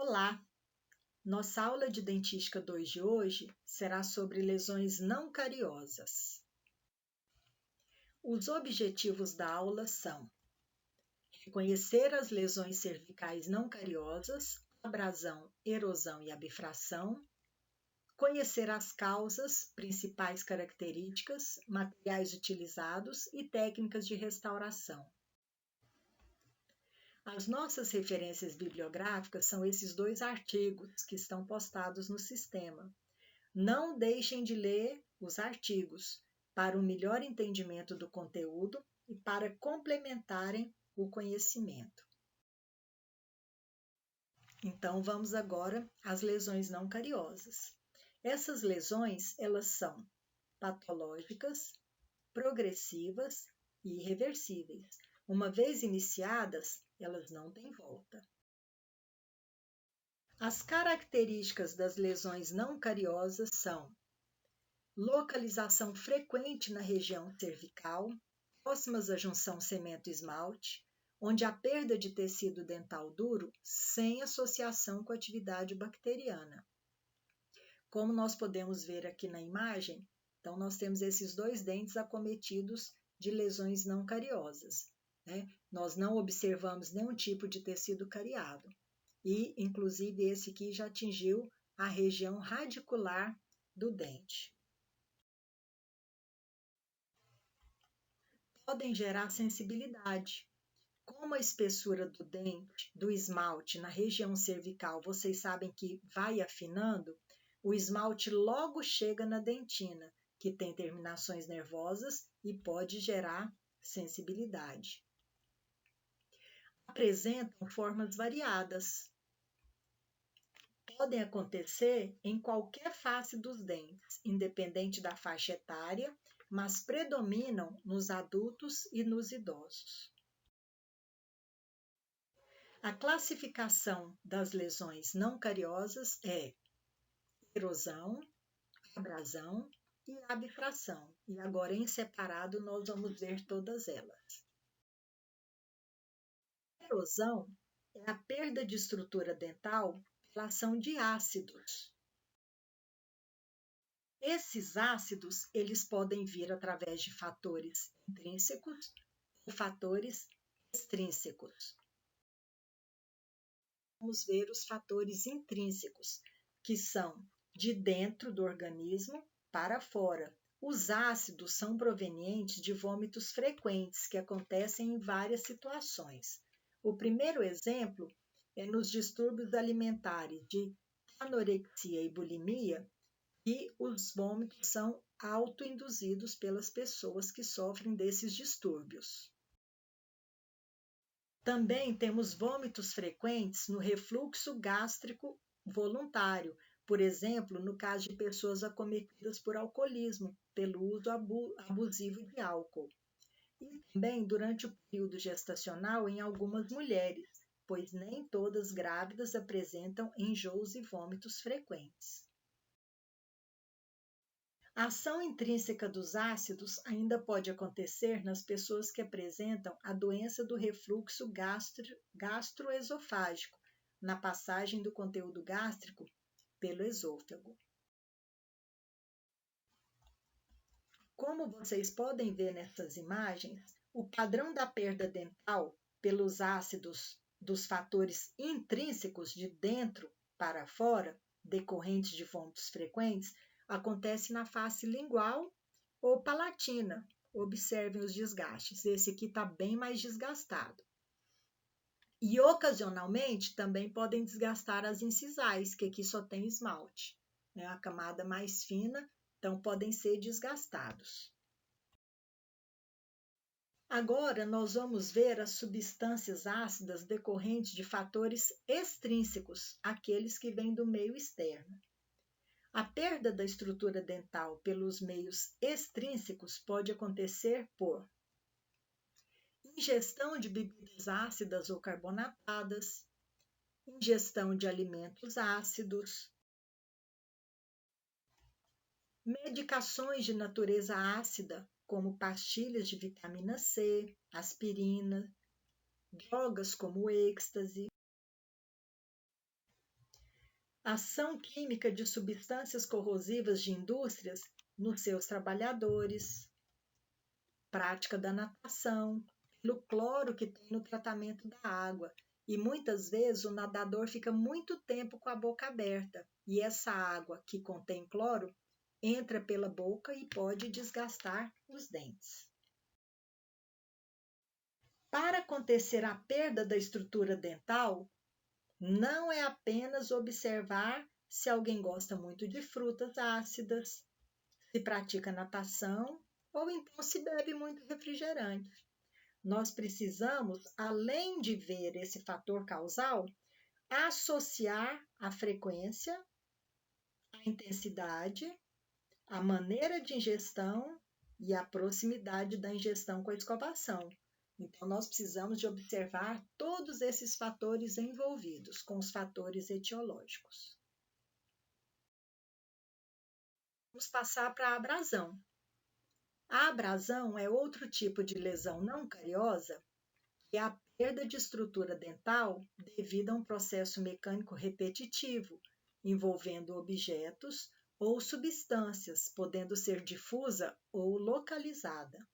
Olá! Nossa aula de Dentística 2 de hoje será sobre lesões não cariosas. Os objetivos da aula são reconhecer as lesões cervicais não cariosas, abrasão, erosão e abfração, conhecer as causas, principais características, materiais utilizados e técnicas de restauração. As nossas referências bibliográficas são esses dois artigos que estão postados no sistema. Não deixem de ler os artigos para um melhor entendimento do conteúdo e para complementarem o conhecimento. Então, vamos agora às lesões não cariosas. Essas lesões, elas são patológicas, progressivas e irreversíveis. Uma vez iniciadas, elas não têm volta. As características das lesões não cariosas são localização frequente na região cervical, próximas à junção cemento-esmalte, onde há perda de tecido dental duro sem associação com atividade bacteriana. Como nós podemos ver aqui na imagem, então nós temos esses dois dentes acometidos de lesões não cariosas. Nós não observamos nenhum tipo de tecido cariado. E, inclusive, esse aqui já atingiu a região radicular do dente. Podem gerar sensibilidade. Como a espessura do dente, do esmalte na região cervical, vocês sabem que vai afinando, o esmalte logo chega na dentina, que tem terminações nervosas e pode gerar sensibilidade. Apresentam formas variadas. Podem acontecer em qualquer face dos dentes, independente da faixa etária, mas predominam nos adultos e nos idosos. A classificação das lesões não cariosas é erosão, abrasão e abfração. E agora, em separado, nós vamos ver todas elas. A erosão é a perda de estrutura dental pela ação de ácidos. Esses ácidos, eles podem vir através de fatores intrínsecos ou fatores extrínsecos. Vamos ver os fatores intrínsecos, que são de dentro do organismo para fora. Os ácidos são provenientes de vômitos frequentes que acontecem em várias situações. O primeiro exemplo é nos distúrbios alimentares de anorexia e bulimia, e os vômitos são autoinduzidos pelas pessoas que sofrem desses distúrbios. Também temos vômitos frequentes no refluxo gástrico voluntário, por exemplo, no caso de pessoas acometidas por alcoolismo, pelo uso abusivo de álcool. E também durante o período gestacional em algumas mulheres, pois nem todas grávidas apresentam enjoos e vômitos frequentes. A ação intrínseca dos ácidos ainda pode acontecer nas pessoas que apresentam a doença do refluxo gastroesofágico, na passagem do conteúdo gástrico pelo esôfago. Como vocês podem ver nessas imagens, o padrão da perda dental pelos ácidos dos fatores intrínsecos de dentro para fora, decorrentes de vômitos frequentes, acontece na face lingual ou palatina. Observem os desgastes. Esse aqui está bem mais desgastado. E ocasionalmente também podem desgastar as incisais, que aqui só tem esmalte. É a camada mais fina, então podem ser desgastados. Agora nós vamos ver as substâncias ácidas decorrentes de fatores extrínsecos, aqueles que vêm do meio externo. A perda da estrutura dental pelos meios extrínsecos pode acontecer por ingestão de bebidas ácidas ou carbonatadas, ingestão de alimentos ácidos, medicações de natureza ácida, como pastilhas de vitamina C, aspirina, drogas como êxtase, ação química de substâncias corrosivas de indústrias nos seus trabalhadores, prática da natação, pelo cloro que tem no tratamento da água. E muitas vezes o nadador fica muito tempo com a boca aberta e essa água que contém cloro entra pela boca e pode desgastar os dentes. Para acontecer a perda da estrutura dental, não é apenas observar se alguém gosta muito de frutas ácidas, se pratica natação ou então se bebe muito refrigerante. Nós precisamos, além de ver esse fator causal, associar a frequência, a intensidade, a maneira de ingestão e a proximidade da ingestão com a escovação. Então, nós precisamos de observar todos esses fatores envolvidos com os fatores etiológicos. Vamos passar para a abrasão. A abrasão é outro tipo de lesão não cariosa, que é a perda de estrutura dental devido a um processo mecânico repetitivo, envolvendo objetos ou substâncias, podendo ser difusa ou localizada.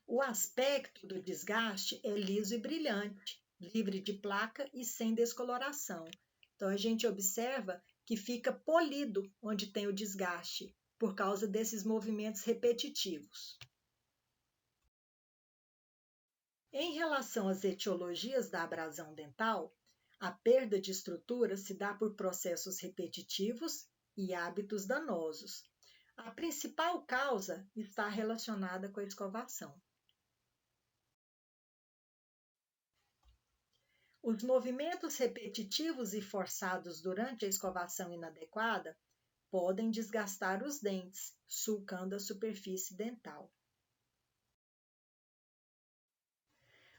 O aspecto do desgaste é liso e brilhante, livre de placa e sem descoloração. Então, a gente observa que fica polido onde tem o desgaste, por causa desses movimentos repetitivos. Em relação às etiologias da abrasão dental, a perda de estrutura se dá por processos repetitivos e hábitos danosos. A principal causa está relacionada com a escovação. Os movimentos repetitivos e forçados durante a escovação inadequada podem desgastar os dentes, sulcando a superfície dental.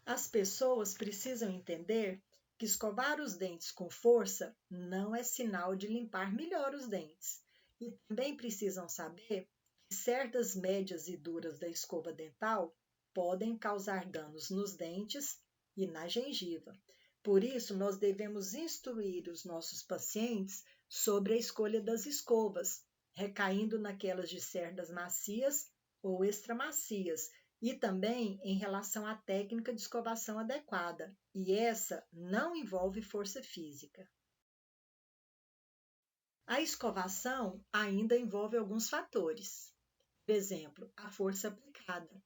As pessoas precisam entender que escovar os dentes com força não é sinal de limpar melhor os dentes. E também precisam saber que certas médias e duras da escova dental podem causar danos nos dentes e na gengiva. Por isso, nós devemos instruir os nossos pacientes sobre a escolha das escovas, recaindo naquelas de cerdas macias ou extramacias, e também em relação à técnica de escovação adequada, e essa não envolve força física. A escovação ainda envolve alguns fatores. Por exemplo, a força aplicada.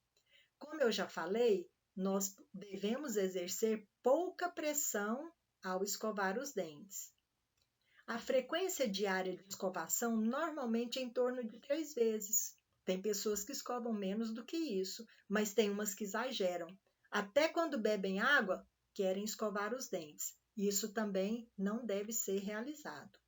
Como eu já falei, nós devemos exercer pouca pressão ao escovar os dentes. A frequência diária de escovação normalmente é em torno de 3 vezes. Tem pessoas que escovam menos do que isso, mas tem umas que exageram. Até quando bebem água, querem escovar os dentes. Isso também não deve ser realizado.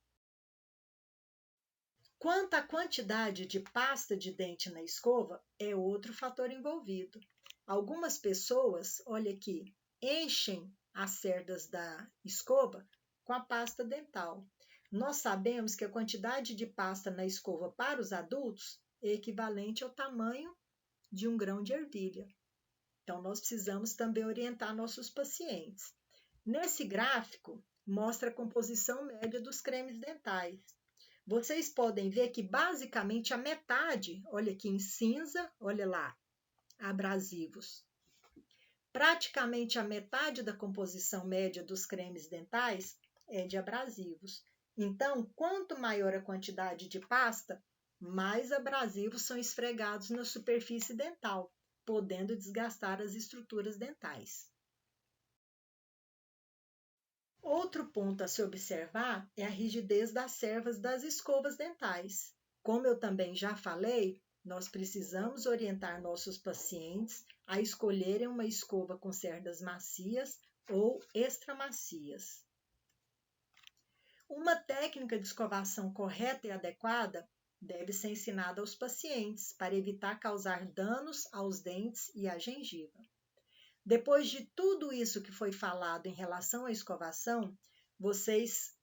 Quanto à quantidade de pasta de dente na escova, é outro fator envolvido. Algumas pessoas, olha aqui, enchem as cerdas da escova com a pasta dental. Nós sabemos que a quantidade de pasta na escova para os adultos é equivalente ao tamanho de um grão de ervilha. Então, nós precisamos também orientar nossos pacientes. Nesse gráfico, mostra a composição média dos cremes dentais. Vocês podem ver que basicamente a metade, olha aqui em cinza, olha lá, abrasivos. Praticamente a metade da composição média dos cremes dentais é de abrasivos. Então, quanto maior a quantidade de pasta, mais abrasivos são esfregados na superfície dental, podendo desgastar as estruturas dentais. Outro ponto a se observar é a rigidez das cervas das escovas dentais. Como eu também já falei, nós precisamos orientar nossos pacientes a escolherem uma escova com cerdas macias ou extramacias. Uma técnica de escovação correta e adequada deve ser ensinada aos pacientes para evitar causar danos aos dentes e à gengiva. Depois de tudo isso que foi falado em relação à escovação, vocês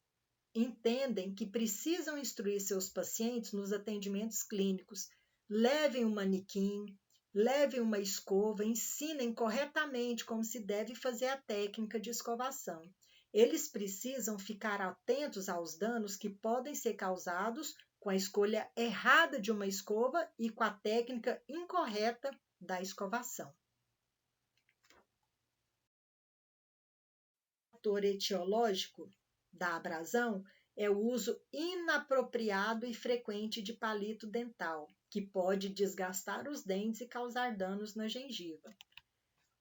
entendem que precisam instruir seus pacientes nos atendimentos clínicos. Levem um manequim, levem uma escova, ensinem corretamente como se deve fazer a técnica de escovação. Eles precisam ficar atentos aos danos que podem ser causados com a escolha errada de uma escova e com a técnica incorreta da escovação. O fator etiológico da abrasão é o uso inapropriado e frequente de palito dental, que pode desgastar os dentes e causar danos na gengiva.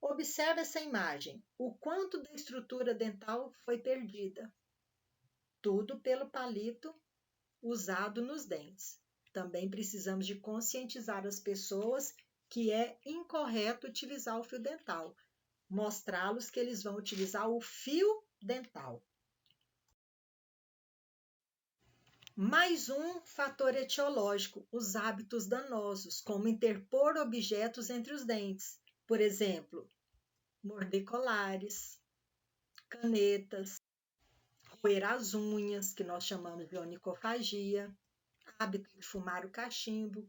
Observe essa imagem. O quanto da estrutura dental foi perdida? Tudo pelo palito usado nos dentes. Também precisamos de conscientizar as pessoas que é incorreto utilizar o fio dental. Mostrá-los que eles vão utilizar o fio dental. Mais um fator etiológico, os hábitos danosos, como interpor objetos entre os dentes. Por exemplo, morder colares, canetas, roer as unhas, que nós chamamos de onicofagia, hábito de fumar o cachimbo.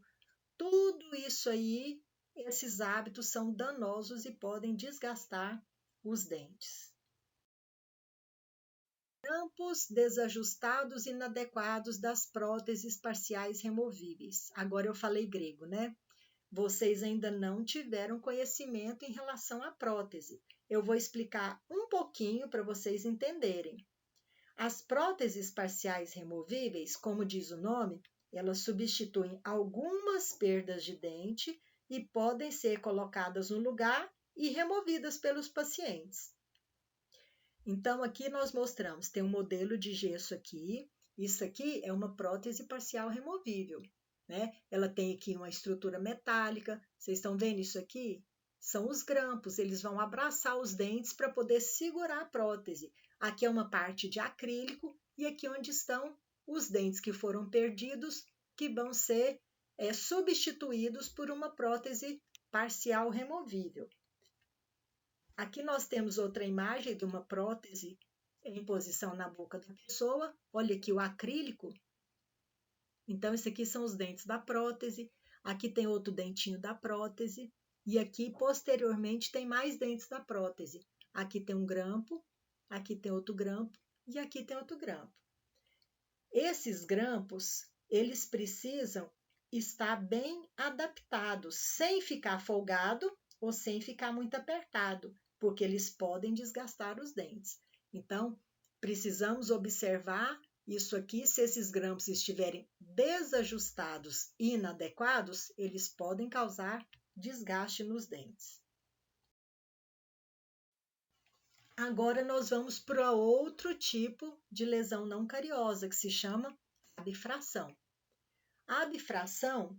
Tudo isso aí, esses hábitos são danosos e podem desgastar os dentes. Grampos desajustados e inadequados das próteses parciais removíveis. Agora eu falei grego, né? Vocês ainda não tiveram conhecimento em relação à prótese. Eu vou explicar um pouquinho para vocês entenderem. As próteses parciais removíveis, como diz o nome, elas substituem algumas perdas de dente e podem ser colocadas no lugar e removidas pelos pacientes. Então, aqui nós mostramos, tem um modelo de gesso aqui. Isso aqui é uma prótese parcial removível, né? Ela tem aqui uma estrutura metálica. Vocês estão vendo isso aqui? São os grampos, eles vão abraçar os dentes para poder segurar a prótese. Aqui é uma parte de acrílico e aqui onde estão os dentes que foram perdidos, que vão ser substituídos por uma prótese parcial removível. Aqui nós temos outra imagem de uma prótese em posição na boca da pessoa. Olha aqui o acrílico. Então, esse aqui são os dentes da prótese. Aqui tem outro dentinho da prótese. E aqui, posteriormente, tem mais dentes da prótese. Aqui tem um grampo, aqui tem outro grampo e aqui tem outro grampo. Esses grampos, eles precisam estar bem adaptados, sem ficar folgado ou sem ficar muito apertado, porque eles podem desgastar os dentes. Então, precisamos observar isso aqui. Se esses grampos estiverem desajustados e inadequados, eles podem causar desgaste nos dentes. Agora nós vamos para outro tipo de lesão não cariosa, que se chama abfração. A abfração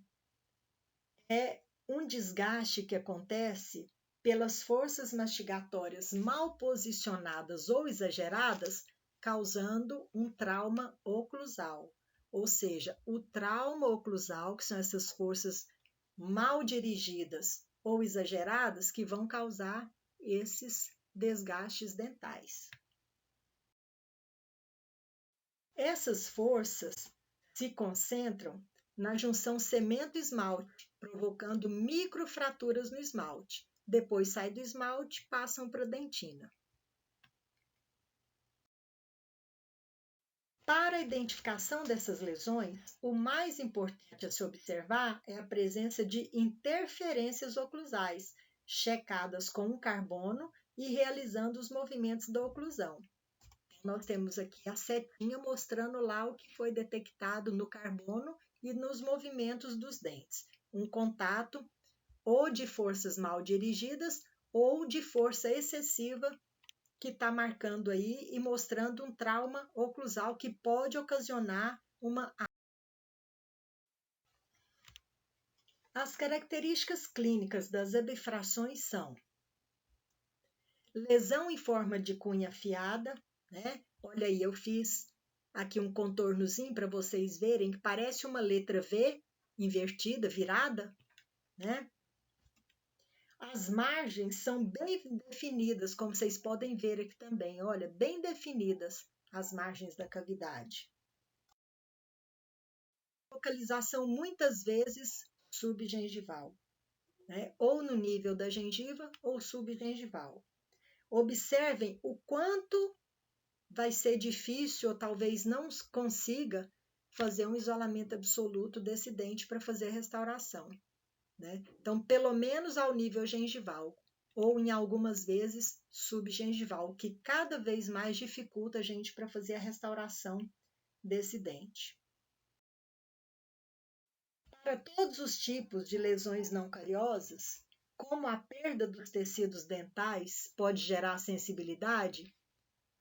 é um desgaste que acontece pelas forças mastigatórias mal posicionadas ou exageradas, causando um trauma oclusal. Ou seja, o trauma oclusal, que são essas forças mal dirigidas ou exageradas, que vão causar esses desgastes dentais. Essas forças se concentram na junção cemento-esmalte, provocando microfraturas no esmalte. Depois sai do esmalte, passam para a dentina. Para a identificação dessas lesões, o mais importante a se observar é a presença de interferências oclusais, checadas com um carbono e realizando os movimentos da oclusão. Nós temos aqui a setinha mostrando lá o que foi detectado no carbono e nos movimentos dos dentes. Um contato ou de forças mal dirigidas ou de força excessiva que está marcando aí e mostrando um trauma oclusal que pode ocasionar uma... As características clínicas das abfrações são lesão em forma de cunha afiada, né? Olha aí, eu fiz aqui um contornozinho para vocês verem que parece uma letra V invertida, virada, né? As margens são bem definidas, como vocês podem ver aqui também. Olha, bem definidas as margens da cavidade. Localização muitas vezes subgengival, né? Ou no nível da gengiva ou subgengival. Observem o quanto vai ser difícil ou talvez não consiga fazer um isolamento absoluto desse dente para fazer a restauração, né? Então, pelo menos ao nível gengival, ou em algumas vezes subgengival, o que cada vez mais dificulta a gente para fazer a restauração desse dente. Para todos os tipos de lesões não cariosas, como a perda dos tecidos dentais pode gerar sensibilidade,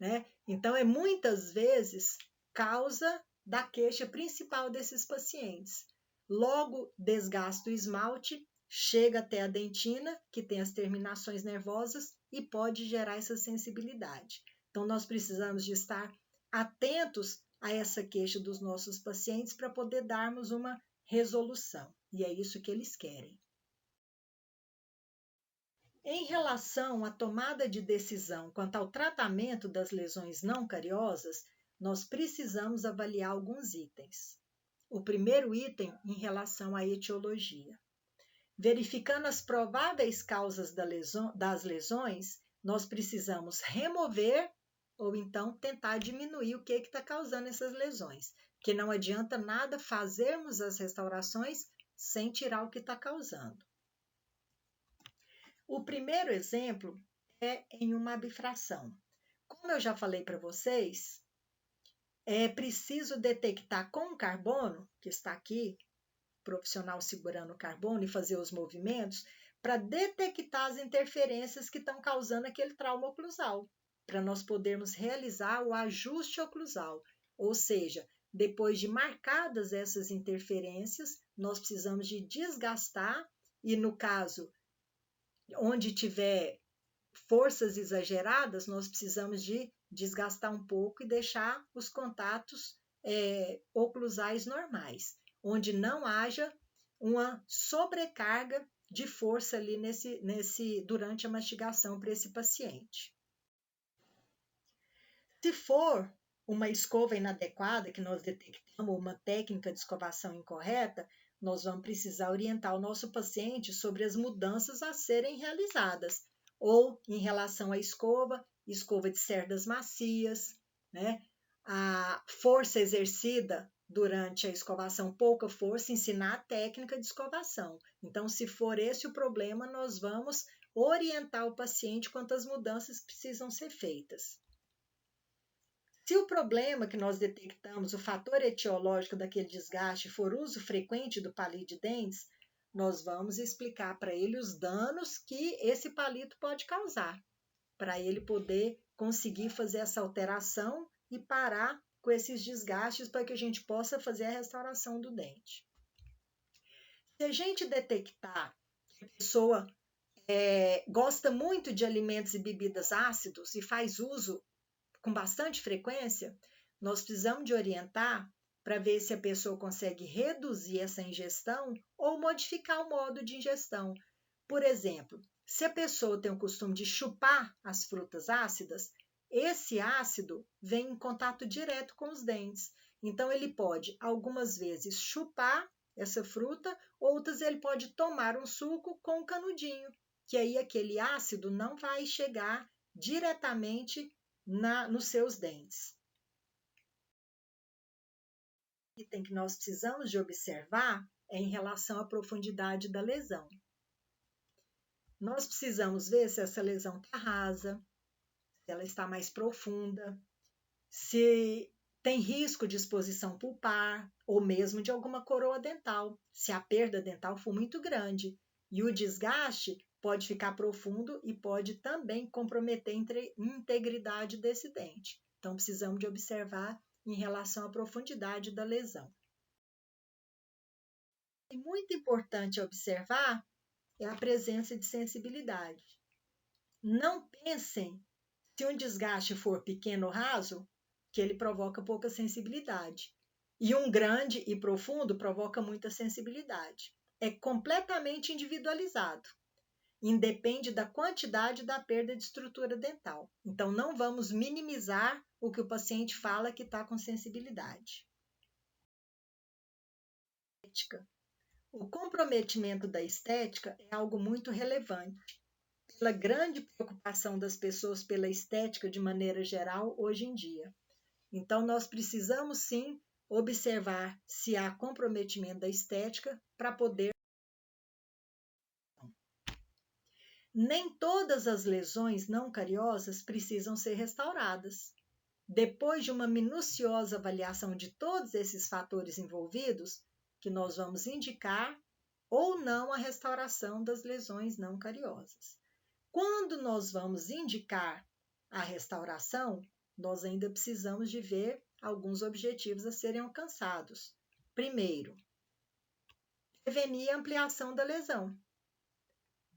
né? Então, é muitas vezes causa da queixa principal desses pacientes. Logo, desgasta o esmalte, chega até a dentina, que tem as terminações nervosas, e pode gerar essa sensibilidade. Então, nós precisamos de estar atentos a essa queixa dos nossos pacientes para poder darmos uma resolução. E é isso que eles querem. Em relação à tomada de decisão quanto ao tratamento das lesões não cariosas, nós precisamos avaliar alguns itens. O primeiro item em relação à etiologia. Verificando as prováveis causas das lesões, nós precisamos remover ou então tentar diminuir o que está causando essas lesões, porque não adianta nada fazermos as restaurações sem tirar o que está causando. O primeiro exemplo é em uma bifração. Como eu já falei para vocês, é preciso detectar com o carbono, que está aqui, profissional segurando o carbono e fazer os movimentos, para detectar as interferências que estão causando aquele trauma oclusal, para nós podermos realizar o ajuste oclusal. Ou seja, depois de marcadas essas interferências, nós precisamos de desgastar e, no caso, onde tiver forças exageradas, nós precisamos de desgastar um pouco e deixar os contatos oclusais normais, onde não haja uma sobrecarga de força ali durante a mastigação para esse paciente. Se for uma escova inadequada que nós detectamos, uma técnica de escovação incorreta, nós vamos precisar orientar o nosso paciente sobre as mudanças a serem realizadas, ou em relação à escova de cerdas macias, né? A força exercida durante a escovação, pouca força, ensinar a técnica de escovação. Então, se for esse o problema, nós vamos orientar o paciente quanto às mudanças que precisam ser feitas. Se o problema que nós detectamos, o fator etiológico daquele desgaste, for uso frequente do palito de dentes, nós vamos explicar para ele os danos que esse palito pode causar, para ele poder conseguir fazer essa alteração e parar com esses desgastes para que a gente possa fazer a restauração do dente. Se a gente detectar que a pessoa gosta muito de alimentos e bebidas ácidos e faz uso com bastante frequência, nós precisamos de orientar para ver se a pessoa consegue reduzir essa ingestão ou modificar o modo de ingestão. Por exemplo, se a pessoa tem o costume de chupar as frutas ácidas, esse ácido vem em contato direto com os dentes. Então, ele pode, algumas vezes, chupar essa fruta, outras ele pode tomar um suco com um canudinho, que aí aquele ácido não vai chegar diretamente nos seus dentes. O item que nós precisamos de observar é em relação à profundidade da lesão. Nós precisamos ver se essa lesão está rasa, se ela está mais profunda, se tem risco de exposição pulpar ou mesmo de alguma coroa dental, se a perda dental for muito grande. E o desgaste pode ficar profundo e pode também comprometer a integridade desse dente. Então, precisamos de observar em relação à profundidade da lesão. E muito importante observar é a presença de sensibilidade. Não pensem, se um desgaste for pequeno ou raso, que ele provoca pouca sensibilidade. E um grande e profundo provoca muita sensibilidade. É completamente individualizado. Independe da quantidade da perda de estrutura dental. Então, não vamos minimizar o que o paciente fala que está com sensibilidade. O comprometimento da estética é algo muito relevante. pela grande preocupação das pessoas pela estética de maneira geral hoje em dia. Então, nós precisamos sim observar se há comprometimento da estética para poder. Nem todas as lesões não cariosas precisam ser restauradas. Depois de uma minuciosa avaliação de todos esses fatores envolvidos, que nós vamos indicar ou não a restauração das lesões não cariosas. Quando nós vamos indicar a restauração, nós ainda precisamos de ver alguns objetivos a serem alcançados. Primeiro, prevenir a ampliação da lesão.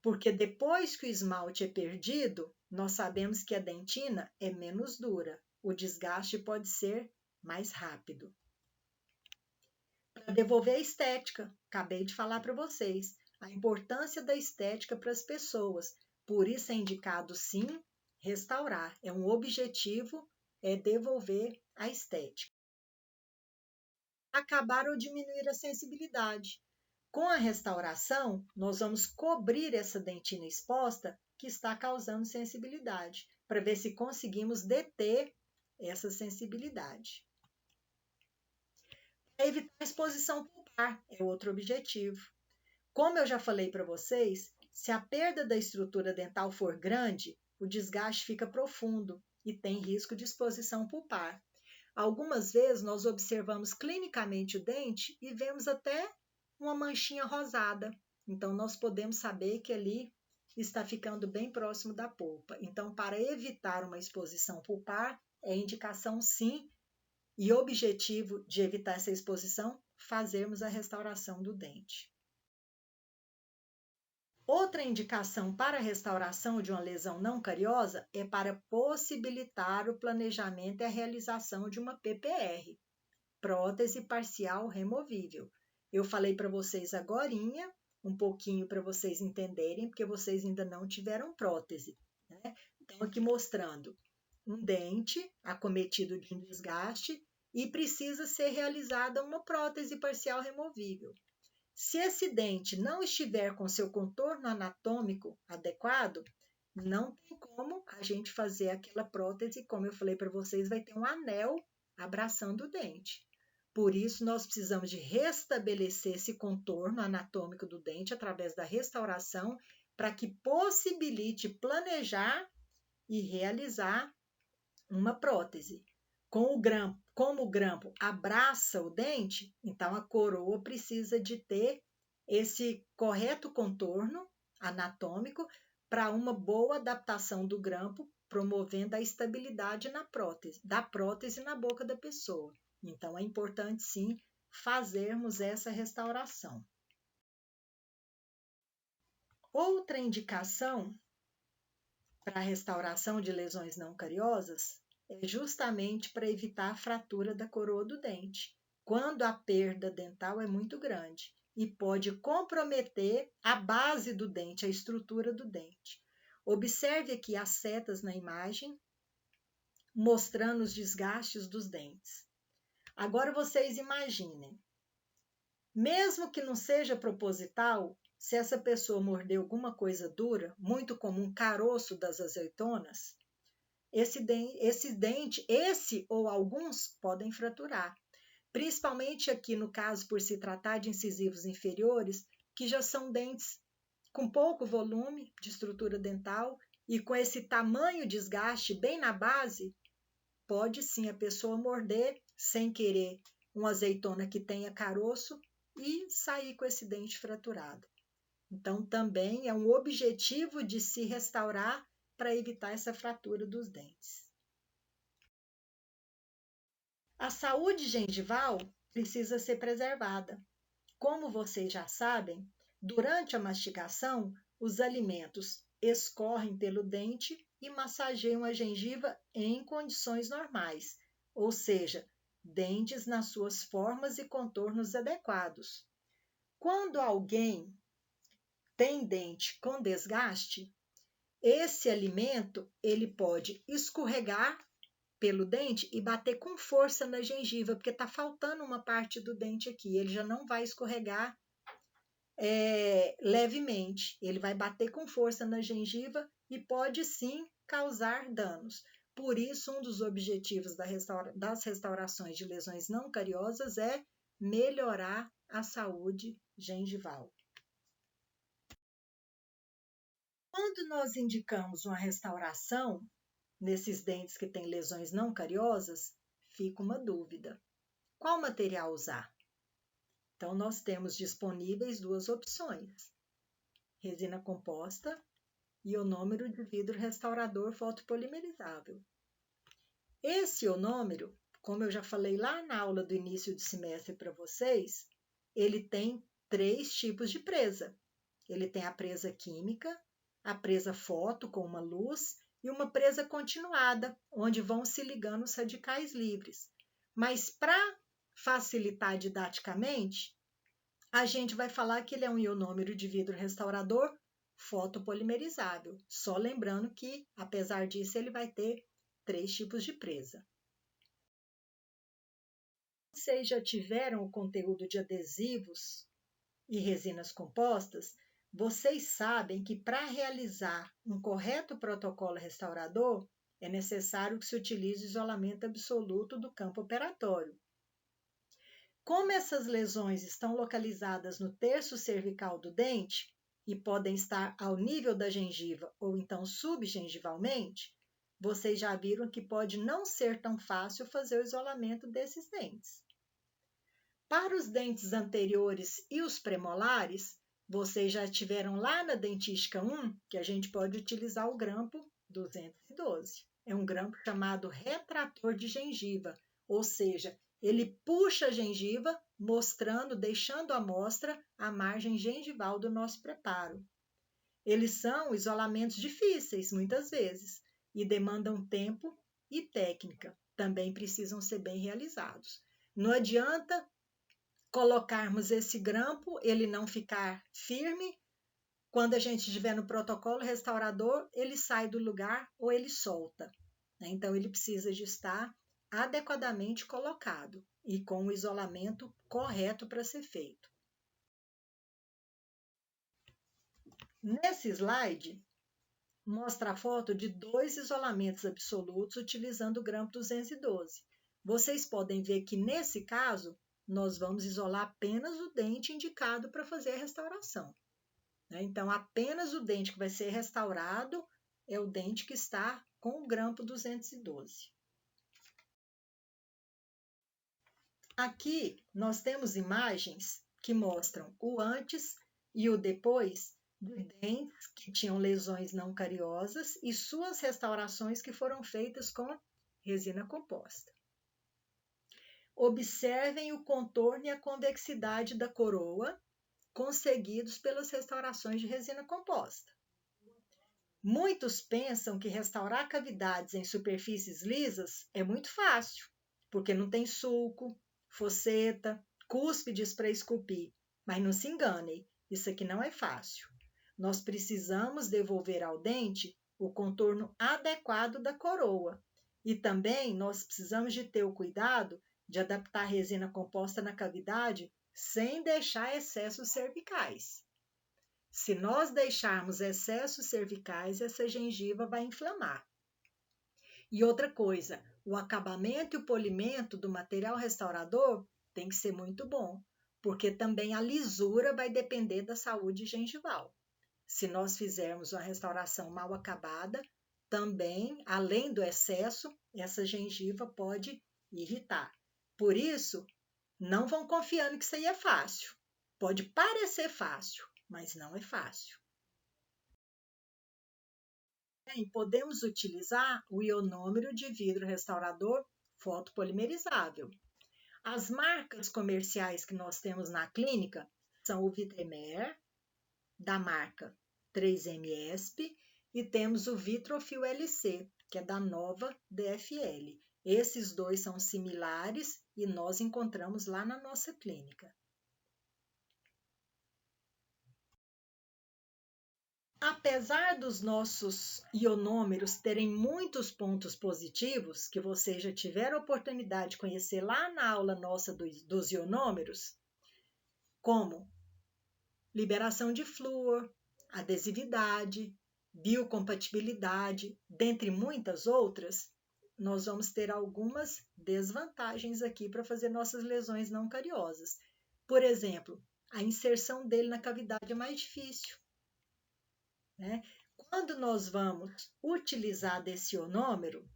Porque depois que o esmalte é perdido, nós sabemos que a dentina é menos dura. O desgaste pode ser mais rápido. Para devolver a estética, acabei de falar para vocês, a importância da estética para as pessoas. Por isso é indicado, sim, restaurar. É um objetivo, é devolver a estética. Acabar ou diminuir a sensibilidade. Com a restauração, nós vamos cobrir essa dentina exposta que está causando sensibilidade, para ver se conseguimos deter essa sensibilidade. Evitar a exposição pulpar é outro objetivo. Como eu já falei para vocês, se a perda da estrutura dental for grande, o desgaste fica profundo e tem risco de exposição pulpar. Algumas vezes nós observamos clinicamente o dente e vemos até uma manchinha rosada. Então, nós podemos saber que ali está ficando bem próximo da polpa. Então, para evitar uma exposição pulpar, é indicação sim e objetivo de evitar essa exposição, fazermos a restauração do dente. Outra indicação para a restauração de uma lesão não cariosa é para possibilitar o planejamento e a realização de uma PPR, prótese parcial removível. Eu falei para vocês agorinha, um pouquinho para vocês entenderem, porque vocês ainda não tiveram prótese, né? Então, aqui mostrando um dente acometido de um desgaste e precisa ser realizada uma prótese parcial removível. Se esse dente não estiver com seu contorno anatômico adequado, não tem como a gente fazer aquela prótese, como eu falei para vocês, vai ter um anel abraçando o dente. Por isso, nós precisamos de restabelecer esse contorno anatômico do dente através da restauração para que possibilite planejar e realizar uma prótese. Como o grampo abraça o dente, então a coroa precisa de ter esse correto contorno anatômico para uma boa adaptação do grampo, promovendo a estabilidade da prótese na boca da pessoa. Então, é importante, sim, fazermos essa restauração. Outra indicação para a restauração de lesões não cariosas é justamente para evitar a fratura da coroa do dente, quando a perda dental é muito grande e pode comprometer a base do dente, a estrutura do dente. Observe aqui as setas na imagem, mostrando os desgastes dos dentes. Agora vocês imaginem, mesmo que não seja proposital, se essa pessoa morder alguma coisa dura, muito comum, caroço das azeitonas, esse ou alguns podem fraturar. Principalmente aqui no caso, por se tratar de incisivos inferiores, que já são dentes com pouco volume de estrutura dental e com esse tamanho desgaste bem na base, pode sim a pessoa morder sem querer uma azeitona que tenha caroço e sair com esse dente fraturado. Então, também é um objetivo de se restaurar para evitar essa fratura dos dentes. A saúde gengival precisa ser preservada. Como vocês já sabem, durante a mastigação, os alimentos escorrem pelo dente e massageiam a gengiva em condições normais, ou seja, dentes nas suas formas e contornos adequados. Quando alguém tem dente com desgaste, esse alimento ele pode escorregar pelo dente e bater com força na gengiva, porque está faltando uma parte do dente aqui, ele já não vai escorregar levemente. Ele vai bater com força na gengiva e pode sim causar danos. Por isso, um dos objetivos das restaurações de lesões não cariosas é melhorar a saúde gengival. Quando nós indicamos uma restauração nesses dentes que têm lesões não cariosas, fica uma dúvida. Qual material usar? Então, nós temos disponíveis duas opções: resina composta e ionômero de vidro restaurador fotopolimerizável. Esse ionômero, como eu já falei lá na aula do início de semestre para vocês, ele tem 3 tipos de presa. Ele tem a presa química, a presa foto com uma luz e uma presa continuada, onde vão se ligando os radicais livres. Mas para facilitar didaticamente, a gente vai falar que ele é um ionômero de vidro restaurador fotopolimerizável. Só lembrando que, apesar disso, ele vai ter 3 tipos de presa. Vocês já tiveram o conteúdo de adesivos e resinas compostas? Vocês sabem que para realizar um correto protocolo restaurador, é necessário que se utilize o isolamento absoluto do campo operatório. Como essas lesões estão localizadas no terço cervical do dente e podem estar ao nível da gengiva ou então subgengivalmente, vocês já viram que pode não ser tão fácil fazer o isolamento desses dentes. Para os dentes anteriores e os premolares, vocês já tiveram lá na dentística 1 que a gente pode utilizar o grampo 212. É um grampo chamado retrator de gengiva, ou seja, ele puxa a gengiva, mostrando, deixando à mostra a margem gengival do nosso preparo. Eles são isolamentos difíceis, muitas vezes, e demandam tempo e técnica. Também precisam ser bem realizados. Não adianta colocarmos esse grampo, ele não ficar firme. Quando a gente estiver no protocolo restaurador, ele sai do lugar ou ele solta. Então, ele precisa de estar adequadamente colocado e com o isolamento correto para ser feito. Nesse slide, mostra a foto de 2 isolamentos absolutos utilizando o grampo 212. Vocês podem ver que, nesse caso, nós vamos isolar apenas o dente indicado para fazer a restauração. Então, apenas o dente que vai ser restaurado é o dente que está com o grampo 212. Aqui nós temos imagens que mostram o antes e o depois de dentes que tinham lesões não cariosas e suas restaurações que foram feitas com resina composta. Observem o contorno e a convexidade da coroa conseguidos pelas restaurações de resina composta. Muitos pensam que restaurar cavidades em superfícies lisas é muito fácil, porque não tem sulco, fosseta, cúspides para esculpir. Mas não se enganem, isso aqui não é fácil. Nós precisamos devolver ao dente o contorno adequado da coroa. E também nós precisamos de ter o cuidado de adaptar a resina composta na cavidade sem deixar excessos cervicais. Se nós deixarmos excessos cervicais, essa gengiva vai inflamar. E outra coisa, o acabamento e o polimento do material restaurador tem que ser muito bom, porque também a lisura vai depender da saúde gengival. Se nós fizermos uma restauração mal acabada, também, além do excesso, essa gengiva pode irritar. Por isso, não vão confiando que isso aí é fácil. Pode parecer fácil, mas não é fácil. E podemos utilizar o ionômero de vidro restaurador fotopolimerizável. As marcas comerciais que nós temos na clínica são o Vitremer, da marca 3MSP, e temos o Vitrofil LC, que é da Nova DFL. Esses dois são similares e nós encontramos lá na nossa clínica. Apesar dos nossos ionômeros terem muitos pontos positivos, que vocês já tiveram a oportunidade de conhecer lá na aula nossa dos ionômeros, como liberação de flúor, adesividade, biocompatibilidade, dentre muitas outras, nós vamos ter algumas desvantagens aqui para fazer nossas lesões não cariosas. Por exemplo, a inserção dele na cavidade é mais difícil, né? Quando nós vamos utilizar desse ionômero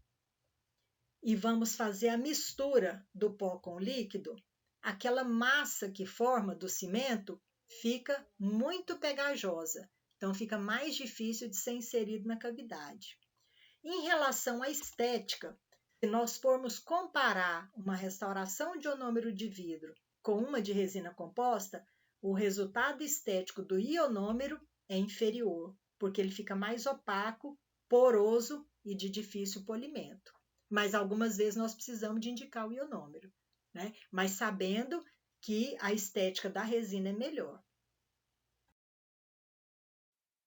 e vamos fazer a mistura do pó com o líquido, aquela massa que forma do cimento fica muito pegajosa, então fica mais difícil de ser inserido na cavidade. Em relação à estética, se nós formos comparar uma restauração de ionômero de vidro com uma de resina composta, o resultado estético do ionômero é inferior, porque ele fica mais opaco, poroso e de difícil polimento. Mas algumas vezes nós precisamos de indicar o ionômero, né? Mas sabendo que a estética da resina é melhor.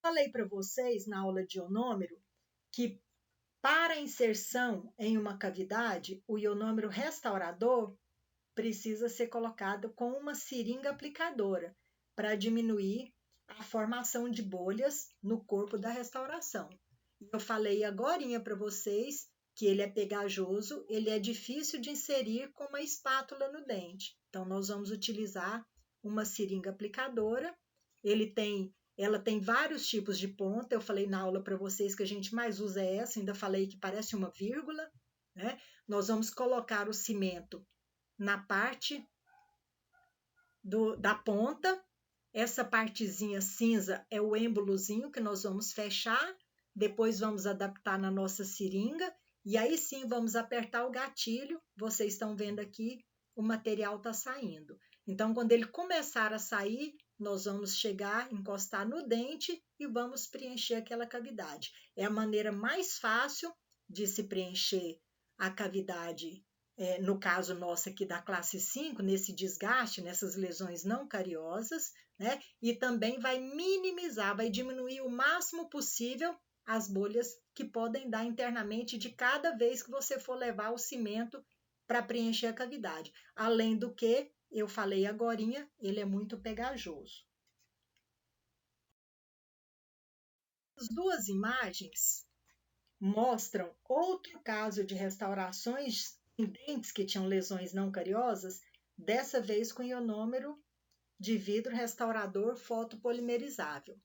Falei para vocês na aula de ionômero que para a inserção em uma cavidade, o ionômero restaurador precisa ser colocado com uma seringa aplicadora para diminuir a formação de bolhas no corpo da restauração. Eu falei agorinha para vocês que ele é pegajoso, ele é difícil de inserir com uma espátula no dente. Então, nós vamos utilizar uma seringa aplicadora. Ela tem vários tipos de ponta. Eu falei na aula para vocês que a gente mais usa essa, ainda falei que parece uma vírgula, né? Nós vamos colocar o cimento na parte da ponta. Essa partezinha cinza é o êmbolozinho que nós vamos fechar, depois vamos adaptar na nossa seringa e aí sim vamos apertar o gatilho. Vocês estão vendo aqui, o material está saindo. Então, quando ele começar a sair, nós vamos chegar, encostar no dente e vamos preencher aquela cavidade. É a maneira mais fácil de se preencher a cavidade, no caso nosso aqui da classe 5, nesse desgaste, nessas lesões não cariosas, né? E também vai minimizar, vai diminuir o máximo possível as bolhas que podem dar internamente de cada vez que você for levar o cimento para preencher a cavidade. Além do que, eu falei agorinha, ele é muito pegajoso. As duas imagens mostram outro caso de restaurações em dentes que tinham lesões não cariosas, dessa vez com ionômero de vidro restaurador fotopolimerizável.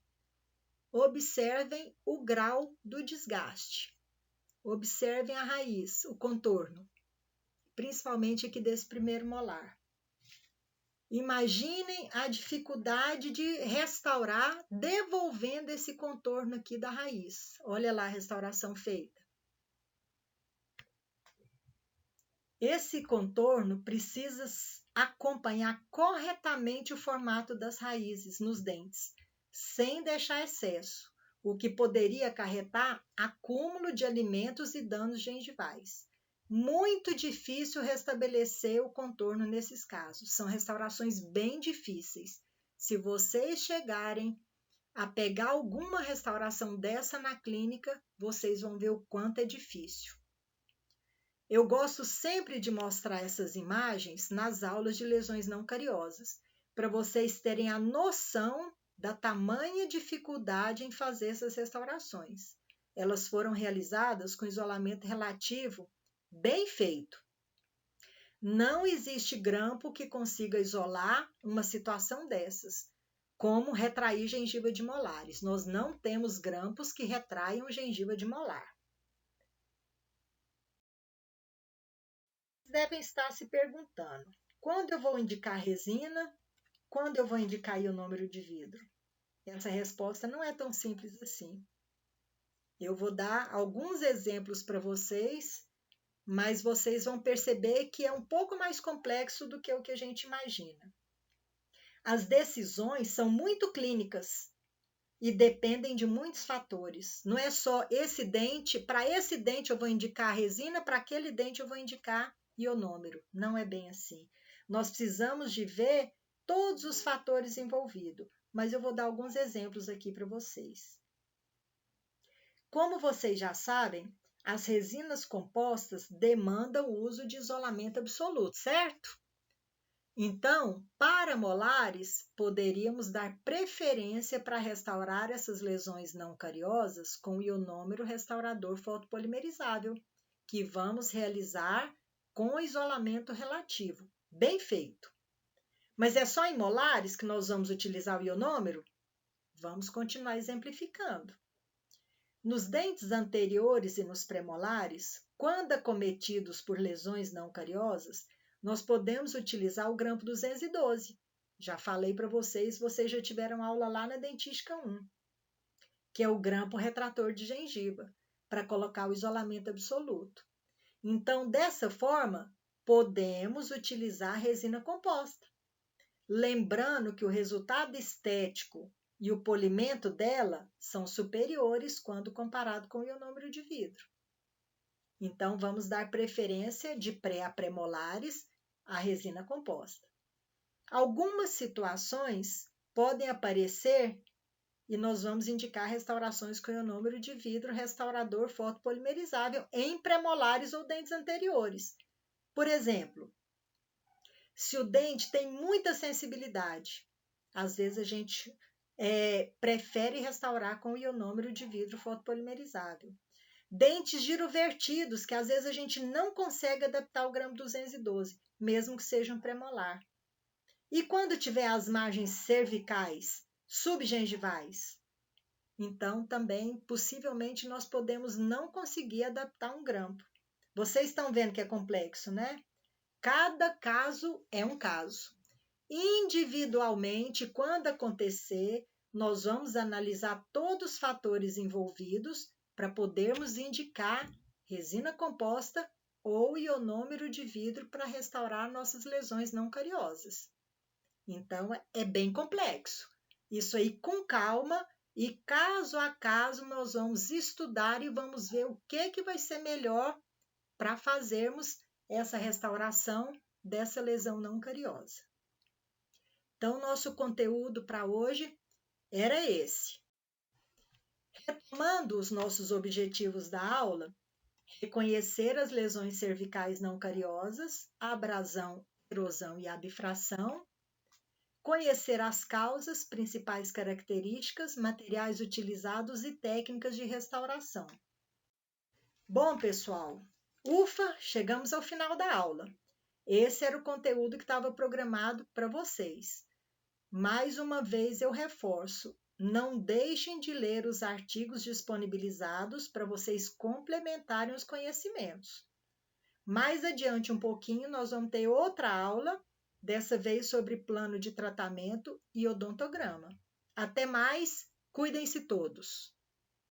Observem o grau do desgaste. Observem a raiz, o contorno, principalmente aqui desse primeiro molar. Imaginem a dificuldade de restaurar devolvendo esse contorno aqui da raiz. Olha lá a restauração feita. Esse contorno precisa acompanhar corretamente o formato das raízes nos dentes, sem deixar excesso, o que poderia acarretar acúmulo de alimentos e danos gengivais. Muito difícil restabelecer o contorno nesses casos, são restaurações bem difíceis. Se vocês chegarem a pegar alguma restauração dessa na clínica, vocês vão ver o quanto é difícil. Eu gosto sempre de mostrar essas imagens nas aulas de lesões não cariosas, para vocês terem a noção da tamanha dificuldade em fazer essas restaurações. Elas foram realizadas com isolamento relativo bem feito. Não existe grampo que consiga isolar uma situação dessas, como retrair gengiva de molares. Nós não temos grampos que retraiam gengiva de molar. Devem estar se perguntando, quando eu vou indicar resina, quando eu vou indicar ionômero de vidro? Essa resposta não é tão simples assim. Eu vou dar alguns exemplos para vocês, mas vocês vão perceber que é um pouco mais complexo do que o que a gente imagina. As decisões são muito clínicas e dependem de muitos fatores. Não é só esse dente, para esse dente eu vou indicar a resina, para aquele dente eu vou indicar ionômero. Não é bem assim. Nós precisamos de ver todos os fatores envolvidos, mas eu vou dar alguns exemplos aqui para vocês. Como vocês já sabem, as resinas compostas demandam o uso de isolamento absoluto, certo? Então, para molares, poderíamos dar preferência para restaurar essas lesões não cariosas com o ionômero restaurador fotopolimerizável, que vamos realizar com isolamento relativo. Bem feito! Mas é só em molares que nós vamos utilizar o ionômero? Vamos continuar exemplificando. Nos dentes anteriores e nos premolares, quando acometidos por lesões não cariosas, nós podemos utilizar o grampo 212. Já falei para vocês já tiveram aula lá na dentística 1, que é o grampo retrator de gengiva, para colocar o isolamento absoluto. Então, dessa forma, podemos utilizar a resina composta. Lembrando que o resultado estético e o polimento dela são superiores quando comparado com o ionômero de vidro. Então, vamos dar preferência de pré a premolares à resina composta. Algumas situações podem aparecer e nós vamos indicar restaurações com ionômero de vidro restaurador fotopolimerizável em premolares ou dentes anteriores. Por exemplo, se o dente tem muita sensibilidade, às vezes a gente prefere restaurar com o ionômero de vidro fotopolimerizável. Dentes girovertidos, que às vezes a gente não consegue adaptar o gramo 212, mesmo que sejam premolar. E quando tiver as margens cervicais, subgengivais, então também possivelmente nós podemos não conseguir adaptar um grampo. Vocês estão vendo que é complexo, né? Cada caso é um caso. Individualmente, quando acontecer, nós vamos analisar todos os fatores envolvidos para podermos indicar resina composta ou ionômero de vidro para restaurar nossas lesões não cariosas. Então, é bem complexo. Isso aí com calma e caso a caso nós vamos estudar e vamos ver o que vai ser melhor para fazermos essa restauração dessa lesão não cariosa. Então, nosso conteúdo para hoje era esse. Retomando os nossos objetivos da aula, reconhecer as lesões cervicais não cariosas, a abrasão, erosão e a bifração, conhecer as causas, principais características, materiais utilizados e técnicas de restauração. Bom, pessoal, ufa, chegamos ao final da aula. Esse era o conteúdo que estava programado para vocês. Mais uma vez eu reforço, não deixem de ler os artigos disponibilizados para vocês complementarem os conhecimentos. Mais adiante um pouquinho, nós vamos ter outra aula, dessa vez sobre plano de tratamento e odontograma. Até mais, cuidem-se todos!